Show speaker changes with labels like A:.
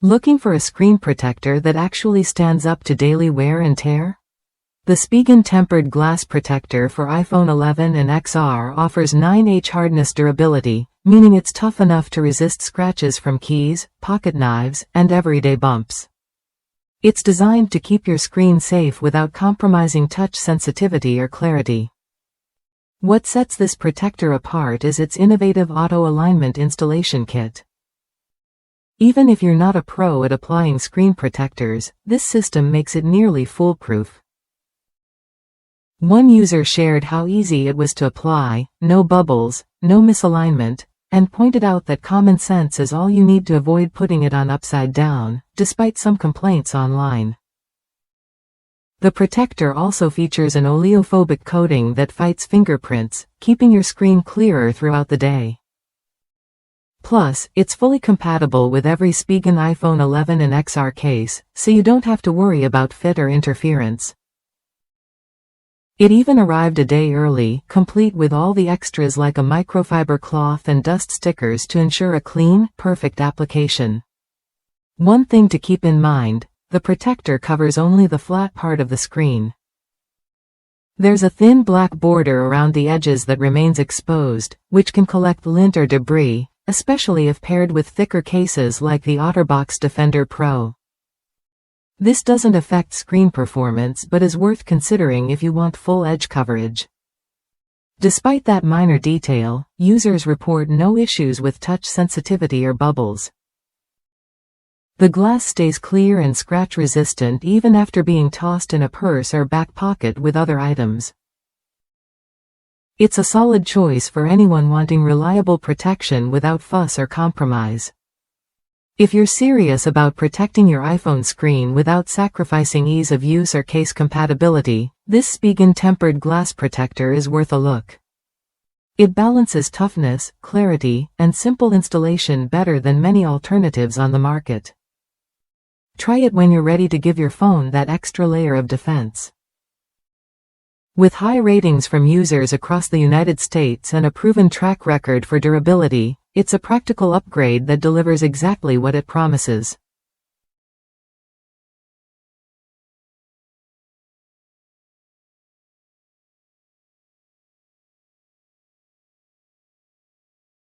A: Looking for a screen protector that actually stands up to daily wear and tear? The Spigen Tempered Glass Protector for iPhone 11 and XR offers 9H hardness durability, meaning it's tough enough to resist scratches from keys, pocket knives, and everyday bumps. It's designed to keep your screen safe without compromising touch sensitivity or clarity. What sets this protector apart is its innovative auto-alignment installation kit. Even if you're not a pro at applying screen protectors, this system makes it nearly foolproof. One user shared how easy it was to apply, no bubbles, no misalignment, and pointed out that common sense is all you need to avoid putting it on upside down, despite some complaints online. The protector also features an oleophobic coating that fights fingerprints, keeping your screen clearer throughout the day. Plus, it's fully compatible with every Spigen iPhone 11 and XR case, so you don't have to worry about fit or interference. It even arrived a day early, complete with all the extras like a microfiber cloth and dust stickers to ensure a clean, perfect application. One thing to keep in mind, the protector covers only the flat part of the screen. There's a thin black border around the edges that remains exposed, which can collect lint or debris, especially if paired with thicker cases like the OtterBox Defender Pro. This doesn't affect screen performance but is worth considering if you want full edge coverage. Despite that minor detail, users report no issues with touch sensitivity or bubbles. The glass stays clear and scratch resistant even after being tossed in a purse or back pocket with other items. It's a solid choice for anyone wanting reliable protection without fuss or compromise. If you're serious about protecting your iPhone screen without sacrificing ease of use or case compatibility, this Spigen Tempered Glass Protector is worth a look. It balances toughness, clarity, and simple installation better than many alternatives on the market. Try it when you're ready to give your phone that extra layer of defense. With high ratings from users across the United States and a proven track record for durability, it's a practical upgrade that delivers exactly what it promises.